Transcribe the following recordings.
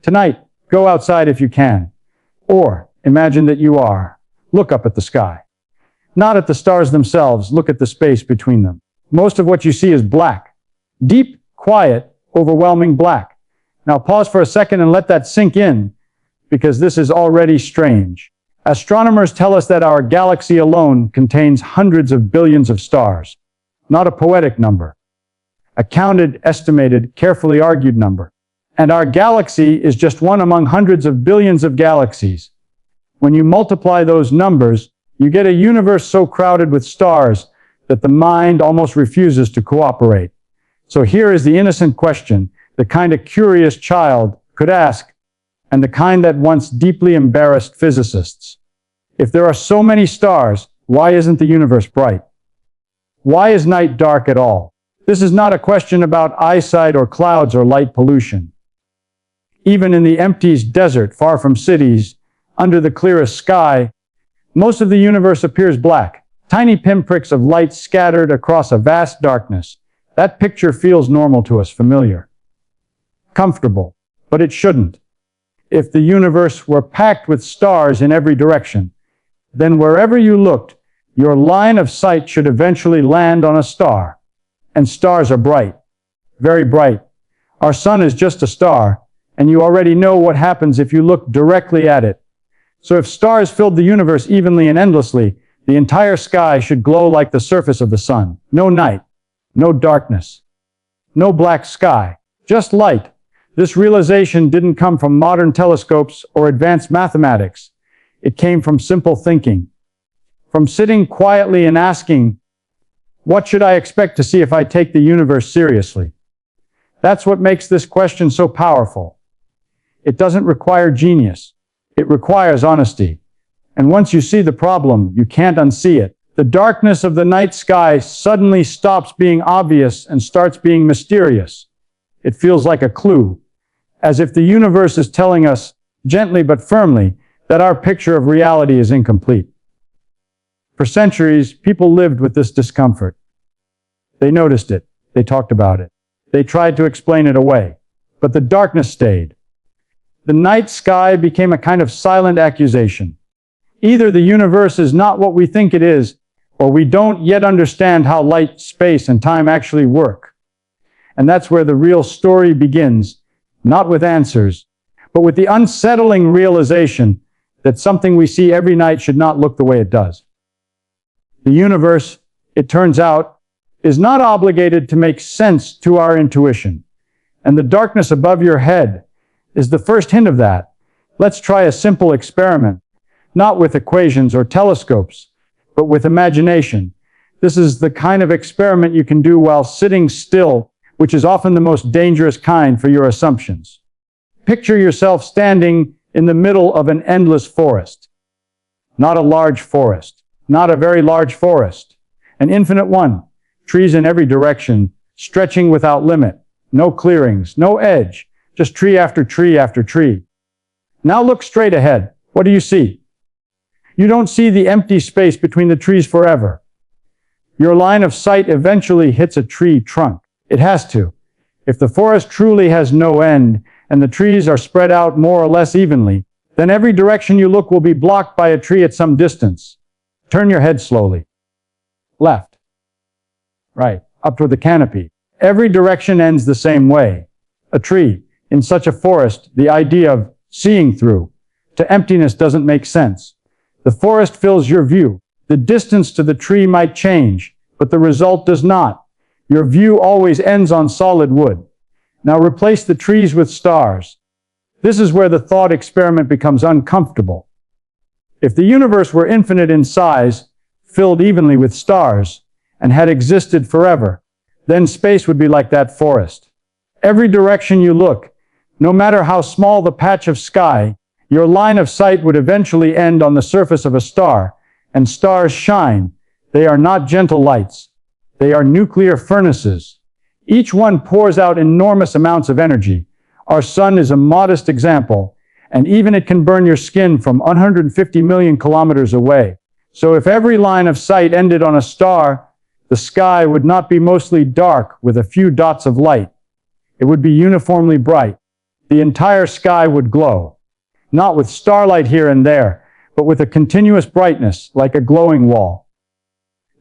Tonight, go outside if you can. Or, imagine that you are. Look up at the sky. Not at the stars themselves, look at the space between them. Most of what you see is black. Deep, quiet, overwhelming black. Now pause for a second and let that sink in, because this is already strange. Astronomers tell us that our galaxy alone contains hundreds of billions of stars. Not a poetic number. A counted, estimated, carefully argued number. And our galaxy is just one among hundreds of billions of galaxies. When you multiply those numbers, you get a universe so crowded with stars that the mind almost refuses to cooperate. So here is the innocent question, the kind a curious child could ask, and the kind that once deeply embarrassed physicists. If there are so many stars, why isn't the universe bright? Why is night dark at all? This is not a question about eyesight or clouds or light pollution. Even in the emptiest desert, far from cities, under the clearest sky, most of the universe appears black, tiny pinpricks of light scattered across a vast darkness. That picture feels normal to us, familiar, comfortable, but it shouldn't. If the universe were packed with stars in every direction, then wherever you looked, your line of sight should eventually land on a star. And stars are bright, very bright. Our sun is just a star, and you already know what happens if you look directly at it. So if stars filled the universe evenly and endlessly, the entire sky should glow like the surface of the sun. No night, no darkness, no black sky, just light. This realization didn't come from modern telescopes or advanced mathematics. It came from simple thinking, from sitting quietly and asking, what should I expect to see if I take the universe seriously? That's what makes this question so powerful. It doesn't require genius. It requires honesty. And once you see the problem, you can't unsee it. The darkness of the night sky suddenly stops being obvious and starts being mysterious. It feels like a clue, as if the universe is telling us, gently but firmly, that our picture of reality is incomplete. For centuries, people lived with this discomfort. They noticed it. They talked about it. They tried to explain it away. But the darkness stayed. The night sky became a kind of silent accusation. Either the universe is not what we think it is, or we don't yet understand how light, space, and time actually work. And that's where the real story begins, not with answers, but with the unsettling realization that something we see every night should not look the way it does. The universe, it turns out, is not obligated to make sense to our intuition. And the darkness above your head is the first hint of that. Let's try a simple experiment, not with equations or telescopes, but with imagination. This is the kind of experiment you can do while sitting still, which is often the most dangerous kind for your assumptions. Picture yourself standing in the middle of an endless forest. Not a large forest, not a very large forest, an infinite one, trees in every direction, stretching without limit, no clearings, no edge, just tree after tree after tree. Now look straight ahead. What do you see? You don't see the empty space between the trees forever. Your line of sight eventually hits a tree trunk. It has to. If the forest truly has no end, and the trees are spread out more or less evenly, then every direction you look will be blocked by a tree at some distance. Turn your head slowly. Left. Right. Up toward the canopy. Every direction ends the same way. A tree. In such a forest, the idea of seeing through to emptiness doesn't make sense. The forest fills your view. The distance to the tree might change, but the result does not. Your view always ends on solid wood. Now replace the trees with stars. This is where the thought experiment becomes uncomfortable. If the universe were infinite in size, filled evenly with stars, and had existed forever, then space would be like that forest. Every direction you look, no matter how small the patch of sky, your line of sight would eventually end on the surface of a star, and stars shine. They are not gentle lights. They are nuclear furnaces. Each one pours out enormous amounts of energy. Our sun is a modest example, and even it can burn your skin from 150 million kilometers away. So if every line of sight ended on a star, the sky would not be mostly dark with a few dots of light. It would be uniformly bright. The entire sky would glow, not with starlight here and there, but with a continuous brightness, like a glowing wall.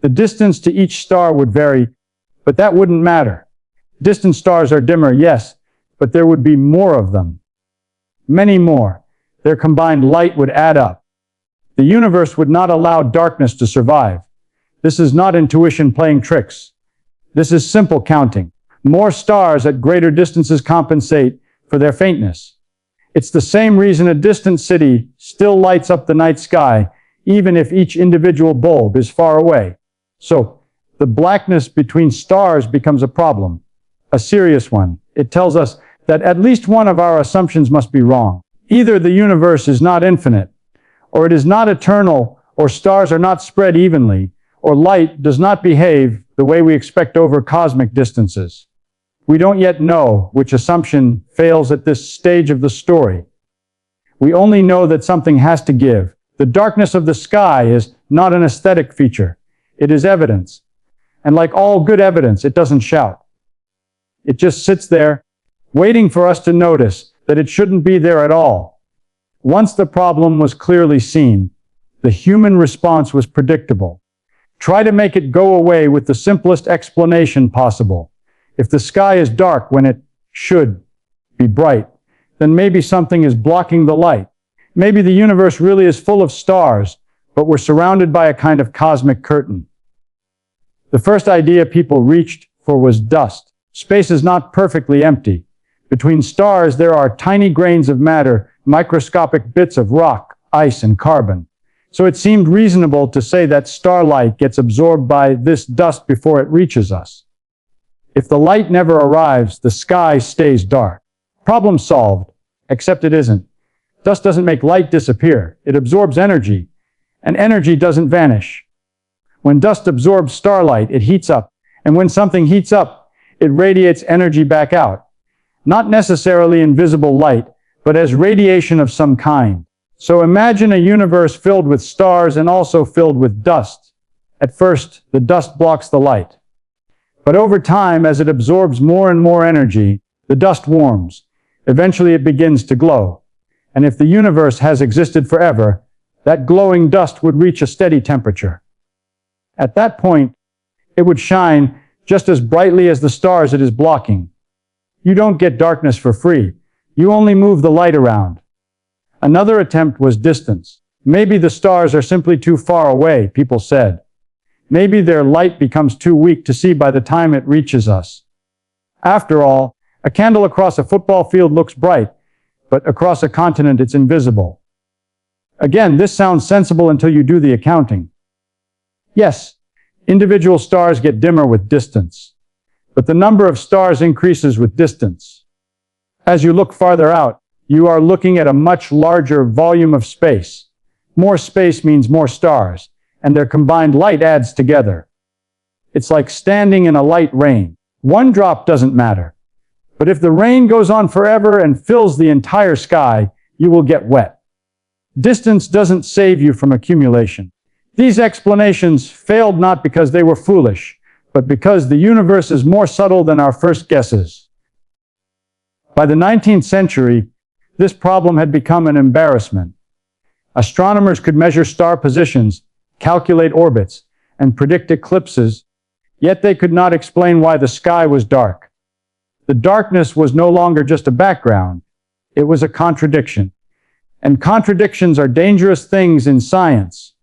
The distance to each star would vary, but that wouldn't matter. Distant stars are dimmer, yes, but there would be more of them. Many more. Their combined light would add up. The universe would not allow darkness to survive. This is not intuition playing tricks. This is simple counting. More stars at greater distances compensate for their faintness. It's the same reason a distant city still lights up the night sky, even if each individual bulb is far away. So, the blackness between stars becomes a problem, a serious one. It tells us that at least one of our assumptions must be wrong. Either the universe is not infinite, or it is not eternal, or stars are not spread evenly, or light does not behave the way we expect over cosmic distances. We don't yet know which assumption fails at this stage of the story. We only know that something has to give. The darkness of the sky is not an aesthetic feature. It is evidence. And like all good evidence, it doesn't shout. It just sits there, waiting for us to notice that it shouldn't be there at all. Once the problem was clearly seen, the human response was predictable. Try to make it go away with the simplest explanation possible. If the sky is dark when it should be bright, then maybe something is blocking the light. Maybe the universe really is full of stars, but we're surrounded by a kind of cosmic curtain. The first idea people reached for was dust. Space is not perfectly empty. Between stars, there are tiny grains of matter, microscopic bits of rock, ice, and carbon. So it seemed reasonable to say that starlight gets absorbed by this dust before it reaches us. If the light never arrives, the sky stays dark. Problem solved, except it isn't. Dust doesn't make light disappear. It absorbs energy, and energy doesn't vanish. When dust absorbs starlight, it heats up, and when something heats up, it radiates energy back out. Not necessarily invisible light, but as radiation of some kind. So imagine a universe filled with stars and also filled with dust. At first, the dust blocks the light. But over time, as it absorbs more and more energy, the dust warms. Eventually it begins to glow. And if the universe has existed forever, that glowing dust would reach a steady temperature. At that point, it would shine just as brightly as the stars it is blocking. You don't get darkness for free. You only move the light around. Another attempt was distance. Maybe the stars are simply too far away, people said. Maybe their light becomes too weak to see by the time it reaches us. After all, a candle across a football field looks bright, but across a continent it's invisible. Again, this sounds sensible until you do the accounting. Yes, individual stars get dimmer with distance, but the number of stars increases with distance. As you look farther out, you are looking at a much larger volume of space. More space means more stars, and their combined light adds together. It's like standing in a light rain. One drop doesn't matter. But if the rain goes on forever and fills the entire sky, you will get wet. Distance doesn't save you from accumulation. These explanations failed not because they were foolish, but because the universe is more subtle than our first guesses. By the 19th century, this problem had become an embarrassment. Astronomers could measure star positions, calculate orbits, and predict eclipses, yet they could not explain why the sky was dark. The darkness was no longer just a background, it was a contradiction. And contradictions are dangerous things in science.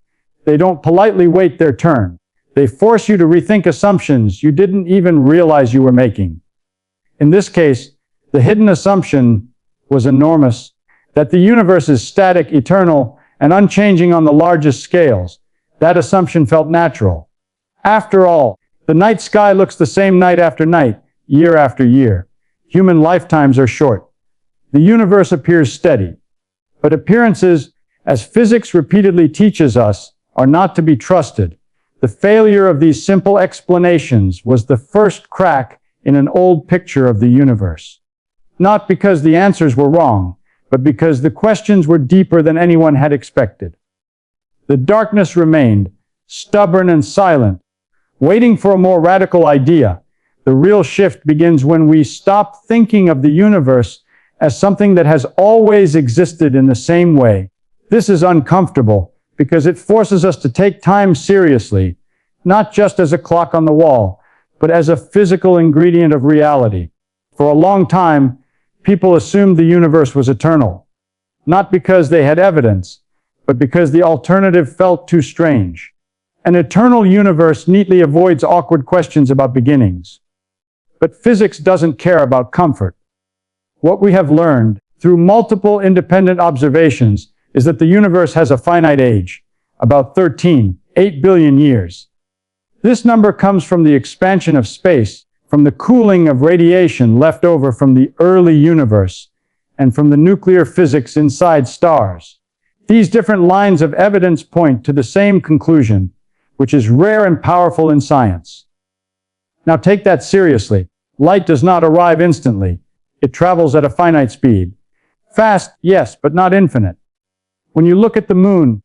They don't politely wait their turn. They force you to rethink assumptions you didn't even realize you were making. In this case, the hidden assumption was enormous, that the universe is static, eternal, and unchanging on the largest scales. That assumption felt natural. After all, the night sky looks the same night after night, year after year. Human lifetimes are short. The universe appears steady. But appearances, as physics repeatedly teaches us, are not to be trusted. The failure of these simple explanations was the first crack in an old picture of the universe. Not because the answers were wrong, but because the questions were deeper than anyone had expected. The darkness remained, stubborn and silent, waiting for a more radical idea. The real shift begins when we stop thinking of the universe as something that has always existed in the same way. This is uncomfortable because it forces us to take time seriously, not just as a clock on the wall, but as a physical ingredient of reality. For a long time, people assumed the universe was eternal, not because they had evidence, but because the alternative felt too strange. An eternal universe neatly avoids awkward questions about beginnings. But physics doesn't care about comfort. What we have learned through multiple independent observations is that the universe has a finite age, about 13.8 billion years. This number comes from the expansion of space, from the cooling of radiation left over from the early universe, and from the nuclear physics inside stars. These different lines of evidence point to the same conclusion, which is rare and powerful in science. Now take that seriously. Light does not arrive instantly. It travels at a finite speed. Fast, yes, but not infinite. When you look at the moon,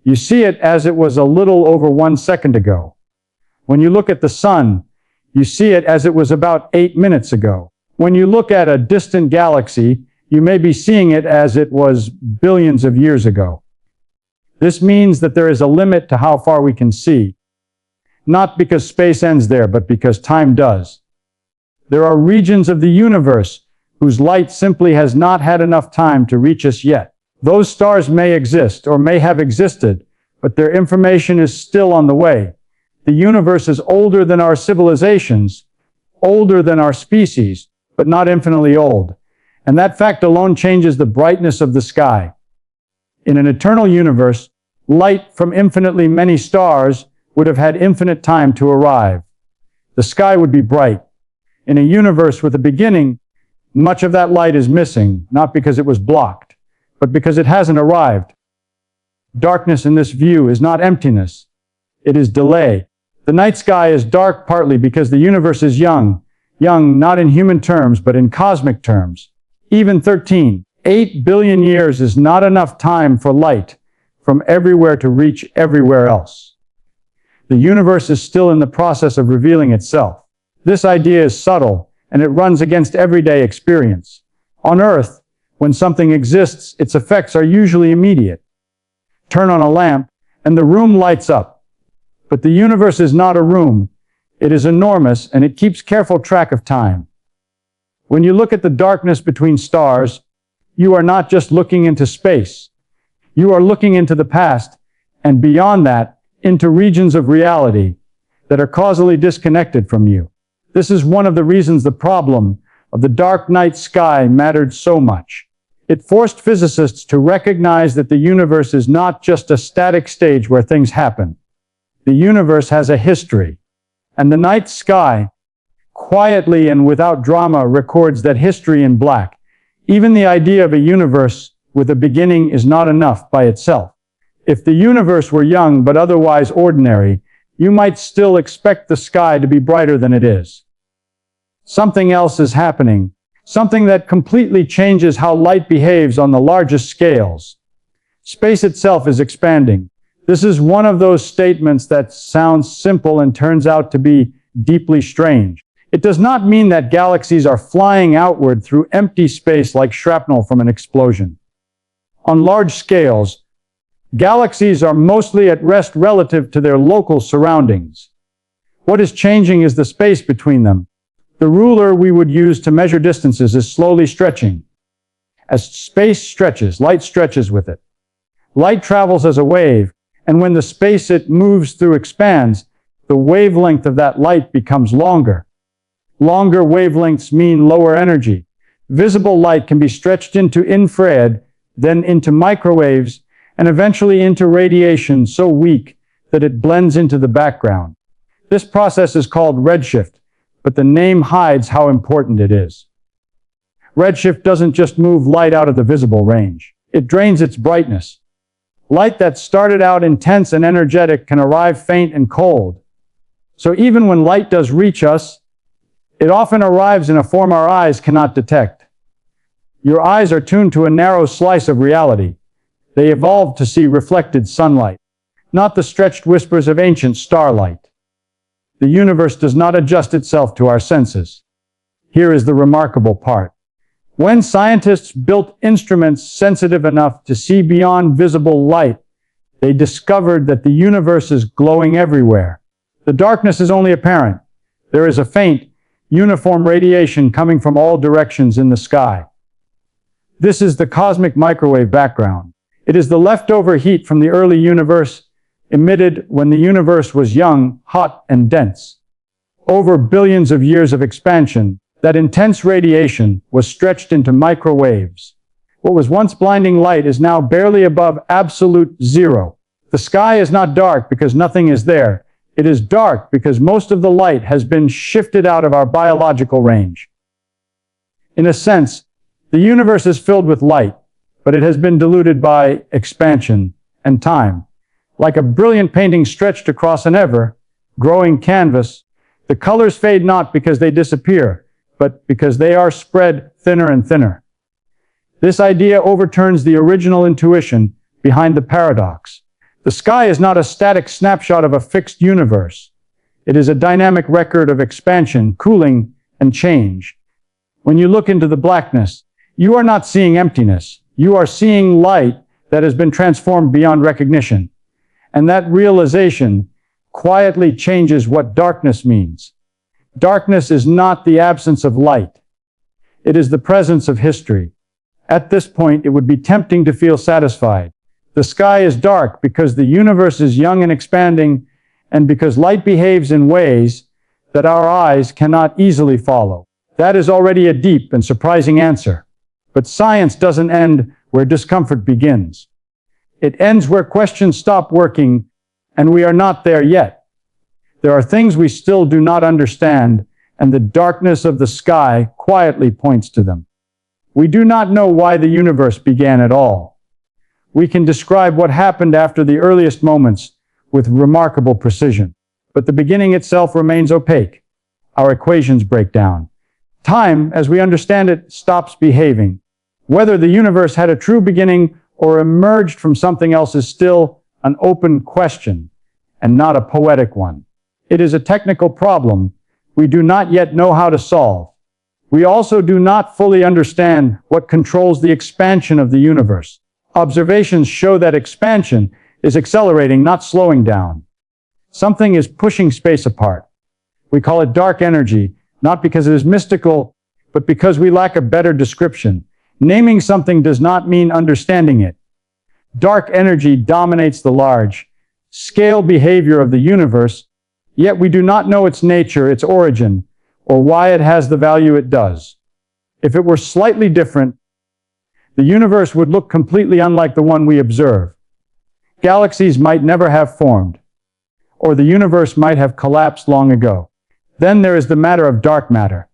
you see it as it was a little over 1 second ago. When you look at the sun, you see it as it was about 8 minutes ago. When you look at a distant galaxy, you may be seeing it as it was billions of years ago. This means that there is a limit to how far we can see. Not because space ends there, but because time does. There are regions of the universe whose light simply has not had enough time to reach us yet. Those stars may exist or may have existed, but their information is still on the way. The universe is older than our civilizations, older than our species, but not infinitely old. And that fact alone changes the brightness of the sky. In an eternal universe, light from infinitely many stars would have had infinite time to arrive. The sky would be bright. In a universe with a beginning, much of that light is missing, not because it was blocked, but because it hasn't arrived. Darkness in this view is not emptiness. It is delay. The night sky is dark partly because the universe is young not in human terms, but in cosmic terms. Even 13.8 billion years is not enough time for light from everywhere to reach everywhere else. The universe is still in the process of revealing itself. This idea is subtle, and it runs against everyday experience. On Earth, when something exists, its effects are usually immediate. Turn on a lamp, and the room lights up. But the universe is not a room. It is enormous, and it keeps careful track of time. When you look at the darkness between stars, you are not just looking into space. You are looking into the past, and beyond that, into regions of reality that are causally disconnected from you. This is one of the reasons the problem of the dark night sky mattered so much. It forced physicists to recognize that the universe is not just a static stage where things happen. The universe has a history, and the night sky, quietly and without drama, records that history in black. Even the idea of a universe with a beginning is not enough by itself. If the universe were young but otherwise ordinary, you might still expect the sky to be brighter than it is. Something else is happening, something that completely changes how light behaves on the largest scales. Space itself is expanding. This is one of those statements that sounds simple and turns out to be deeply strange. It does not mean that galaxies are flying outward through empty space like shrapnel from an explosion. On large scales, galaxies are mostly at rest relative to their local surroundings. What is changing is the space between them. The ruler we would use to measure distances is slowly stretching. As space stretches, light stretches with it. Light travels as a wave, and when the space it moves through expands, the wavelength of that light becomes longer. Longer wavelengths mean lower energy. Visible light can be stretched into infrared, then into microwaves, and eventually into radiation so weak that it blends into the background. This process is called redshift, but the name hides how important it is. Redshift doesn't just move light out of the visible range. It drains its brightness. Light that started out intense and energetic can arrive faint and cold. So even when light does reach us, it often arrives in a form our eyes cannot detect. Your eyes are tuned to a narrow slice of reality. They evolved to see reflected sunlight, not the stretched whispers of ancient starlight. The universe does not adjust itself to our senses. Here is the remarkable part. When scientists built instruments sensitive enough to see beyond visible light, they discovered that the universe is glowing everywhere. The darkness is only apparent. There is a faint, uniform radiation coming from all directions in the sky. This is the cosmic microwave background. It is the leftover heat from the early universe, emitted when the universe was young, hot, and dense. Over billions of years of expansion, that intense radiation was stretched into microwaves. What was once blinding light is now barely above absolute zero. The sky is not dark because nothing is there. It is dark because most of the light has been shifted out of our biological range. In a sense, the universe is filled with light, but it has been diluted by expansion and time. Like a brilliant painting stretched across an ever-growing canvas, the colors fade not because they disappear, but because they are spread thinner and thinner. This idea overturns the original intuition behind the paradox. The sky is not a static snapshot of a fixed universe. It is a dynamic record of expansion, cooling, and change. When you look into the blackness, you are not seeing emptiness. You are seeing light that has been transformed beyond recognition. And that realization quietly changes what darkness means. Darkness is not the absence of light. It is the presence of history. At this point, it would be tempting to feel satisfied. The sky is dark because the universe is young and expanding, and because light behaves in ways that our eyes cannot easily follow. That is already a deep and surprising answer. But science doesn't end where discomfort begins. It ends where questions stop working, and we are not there yet. There are things we still do not understand, and the darkness of the sky quietly points to them. We do not know why the universe began at all. We can describe what happened after the earliest moments with remarkable precision, but the beginning itself remains opaque. Our equations break down. Time, as we understand it, stops behaving. Whether the universe had a true beginning or emerged from something else is still an open question, and not a poetic one. It is a technical problem we do not yet know how to solve. We also do not fully understand what controls the expansion of the universe. Observations show that expansion is accelerating, not slowing down. Something is pushing space apart. We call it dark energy, not because it is mystical, but because we lack a better description. Naming something does not mean understanding it. Dark energy dominates the large-scale behavior of the universe, yet we do not know its nature, its origin, or why it has the value it does. If it were slightly different, the universe would look completely unlike the one we observe. Galaxies might never have formed, or the universe might have collapsed long ago. Then there is the matter of dark matter.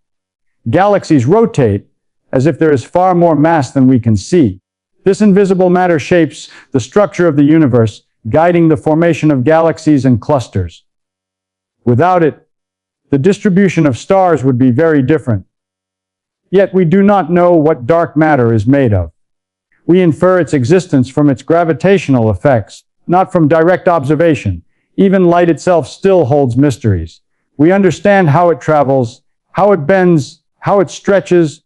Galaxies rotate as if there is far more mass than we can see. This invisible matter shapes the structure of the universe, guiding the formation of galaxies and clusters. Without it, the distribution of stars would be very different. Yet we do not know what dark matter is made of. We infer its existence from its gravitational effects, not from direct observation. Even light itself still holds mysteries. We understand how it travels, how it bends, how it stretches,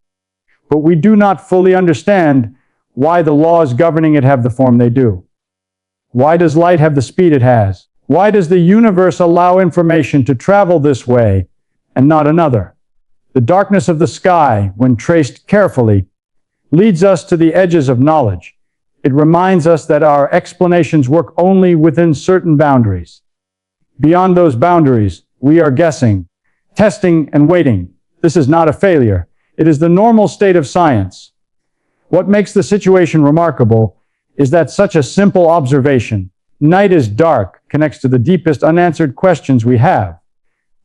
but we do not fully understand why the laws governing it have the form they do. Why does light have the speed it has? Why does the universe allow information to travel this way and not another? The darkness of the sky, when traced carefully, leads us to the edges of knowledge. It reminds us that our explanations work only within certain boundaries. Beyond those boundaries, we are guessing, testing, and waiting. This is not a failure. It is the normal state of science. What makes the situation remarkable is that such a simple observation, night is dark, connects to the deepest unanswered questions we have.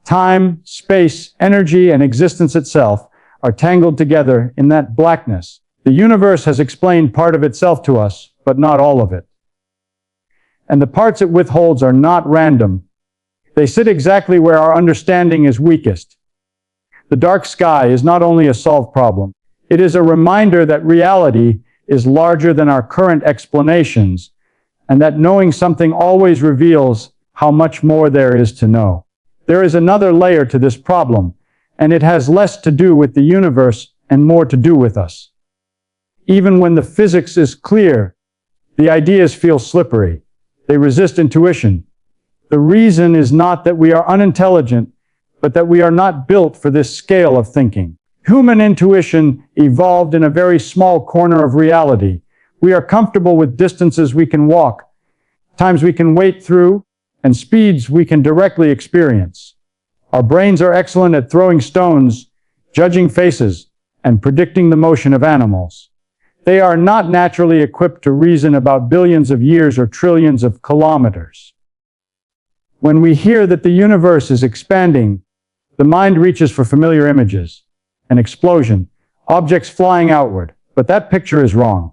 Time, space, energy, and existence itself are tangled together in that blackness. The universe has explained part of itself to us, but not all of it. And the parts it withholds are not random. They sit exactly where our understanding is weakest. The dark sky is not only a solved problem, it is a reminder that reality is larger than our current explanations, and that knowing something always reveals how much more there is to know. There is another layer to this problem, and it has less to do with the universe and more to do with us. Even when the physics is clear, the ideas feel slippery. They resist intuition. The reason is not that we are unintelligent, but that we are not built for this scale of thinking. Human intuition evolved in a very small corner of reality. We are comfortable with distances we can walk, times we can wait through, and speeds we can directly experience. Our brains are excellent at throwing stones, judging faces, and predicting the motion of animals. They are not naturally equipped to reason about billions of years or trillions of kilometers. When we hear that the universe is expanding, the mind reaches for familiar images. An explosion, objects flying outward, but that picture is wrong.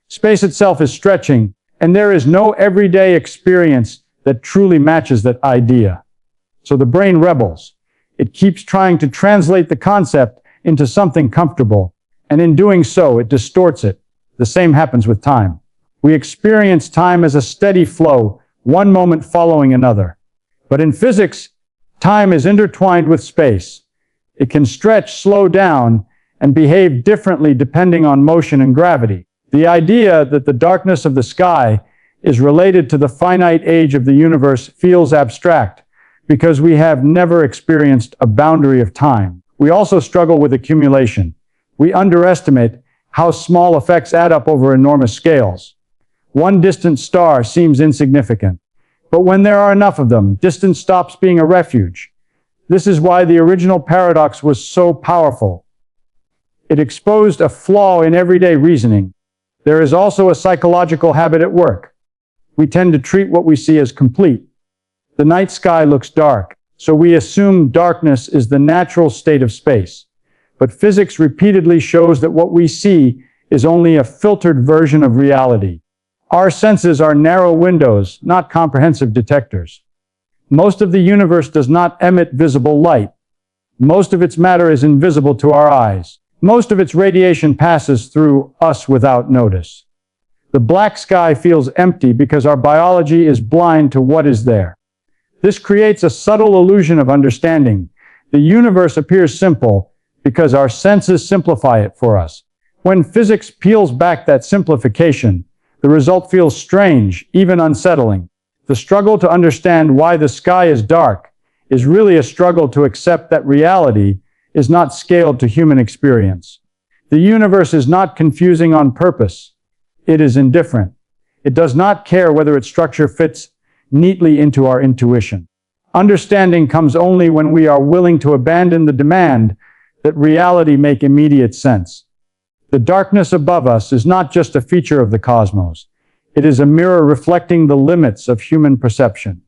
Space itself is stretching, and there is no everyday experience that truly matches that idea. So the brain rebels. It keeps trying to translate the concept into something comfortable, and in doing so, it distorts it. The same happens with time. We experience time as a steady flow, one moment following another. But in physics, time is intertwined with space. It can stretch, slow down, and behave differently depending on motion and gravity. The idea that the darkness of the sky is related to the finite age of the universe feels abstract because we have never experienced a boundary of time. We also struggle with accumulation. We underestimate how small effects add up over enormous scales. One distant star seems insignificant, but when there are enough of them, distance stops being a refuge. This is why the original paradox was so powerful. It exposed a flaw in everyday reasoning. There is also a psychological habit at work. We tend to treat what we see as complete. The night sky looks dark, so we assume darkness is the natural state of space. But physics repeatedly shows that what we see is only a filtered version of reality. Our senses are narrow windows, not comprehensive detectors. Most of the universe does not emit visible light. Most of its matter is invisible to our eyes. Most of its radiation passes through us without notice. The black sky feels empty because our biology is blind to what is there. This creates a subtle illusion of understanding. The universe appears simple because our senses simplify it for us. When physics peels back that simplification, the result feels strange, even unsettling. The struggle to understand why the sky is dark is really a struggle to accept that reality is not scaled to human experience. The universe is not confusing on purpose. It is indifferent. It does not care whether its structure fits neatly into our intuition. Understanding comes only when we are willing to abandon the demand that reality make immediate sense. The darkness above us is not just a feature of the cosmos. It is a mirror reflecting the limits of human perception.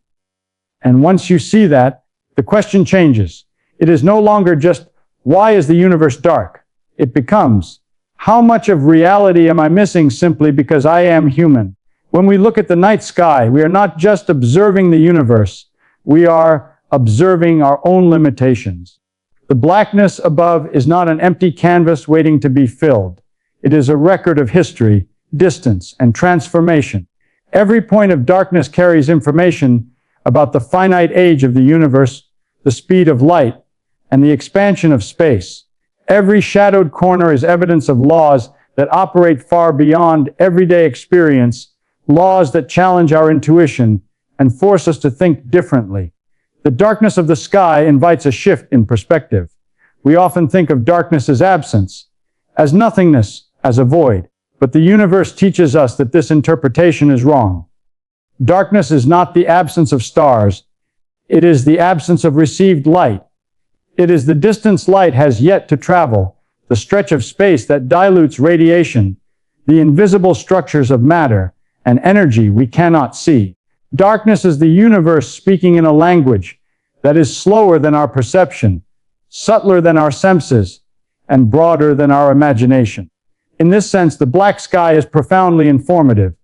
And once you see that, the question changes. It is no longer just, why is the universe dark? It becomes, how much of reality am I missing simply because I am human? When we look at the night sky, we are not just observing the universe, we are observing our own limitations. The blackness above is not an empty canvas waiting to be filled. It is a record of history, distance, and transformation. Every point of darkness carries information about the finite age of the universe, the speed of light, and the expansion of space. Every shadowed corner is evidence of laws that operate far beyond everyday experience, laws that challenge our intuition and force us to think differently. The darkness of the sky invites a shift in perspective. We often think of darkness as absence, as nothingness, as a void. But the universe teaches us that this interpretation is wrong. Darkness is not the absence of stars. It is the absence of received light. It is the distance light has yet to travel, the stretch of space that dilutes radiation, the invisible structures of matter and energy we cannot see. Darkness is the universe speaking in a language that is slower than our perception, subtler than our senses, and broader than our imagination. In this sense, the black sky is profoundly informative.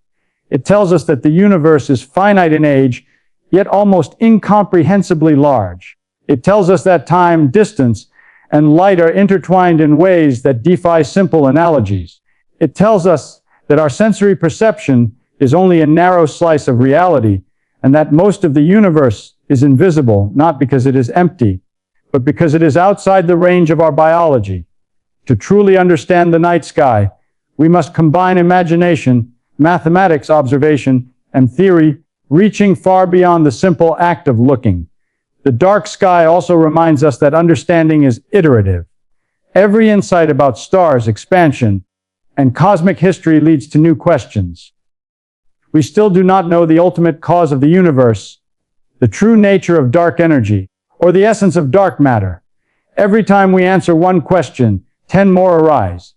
It tells us that the universe is finite in age, yet almost incomprehensibly large. It tells us that time, distance, and light are intertwined in ways that defy simple analogies. It tells us that our sensory perception is only a narrow slice of reality, and that most of the universe is invisible, not because it is empty, but because it is outside the range of our biology. To truly understand the night sky, we must combine imagination, mathematics, observation, and theory, reaching far beyond the simple act of looking. The dark sky also reminds us that understanding is iterative. Every insight about stars, expansion, and cosmic history leads to new questions. We still do not know the ultimate cause of the universe, the true nature of dark energy, or the essence of dark matter. Every time we answer one question, 10 more arise.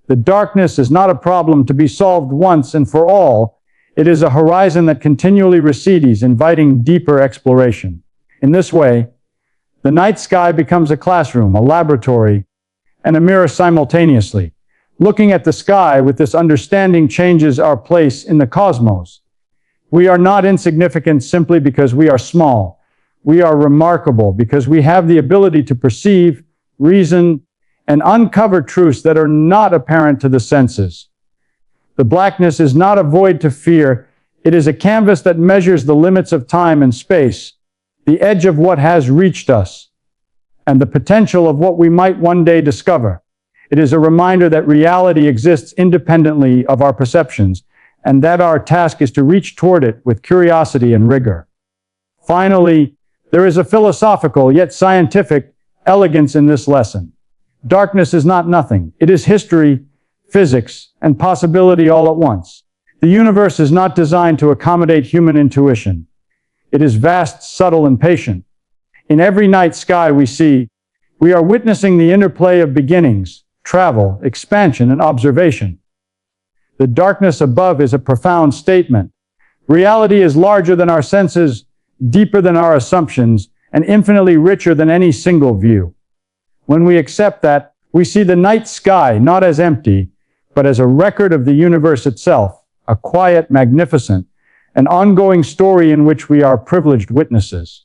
The darkness is not a problem to be solved once and for all. It is a horizon that continually recedes, inviting deeper exploration. In this way, the night sky becomes a classroom, a laboratory, and a mirror simultaneously. Looking at the sky with this understanding changes our place in the cosmos. We are not insignificant simply because we are small. We are remarkable because we have the ability to perceive, reason, and uncover truths that are not apparent to the senses. The blackness is not a void to fear. It is a canvas that measures the limits of time and space, the edge of what has reached us, and the potential of what we might one day discover. It is a reminder that reality exists independently of our perceptions, and that our task is to reach toward it with curiosity and rigor. Finally, there is a philosophical yet scientific elegance in this lesson. Darkness is not nothing. It is history, physics, and possibility all at once. The universe is not designed to accommodate human intuition. It is vast, subtle, and patient. In every night sky we are witnessing the interplay of beginnings, travel, expansion, and observation. The darkness above is a profound statement. Reality is larger than our senses, deeper than our assumptions, and infinitely richer than any single view. When we accept that, we see the night sky not as empty, but as a record of the universe itself, a quiet, magnificent, and ongoing story in which we are privileged witnesses.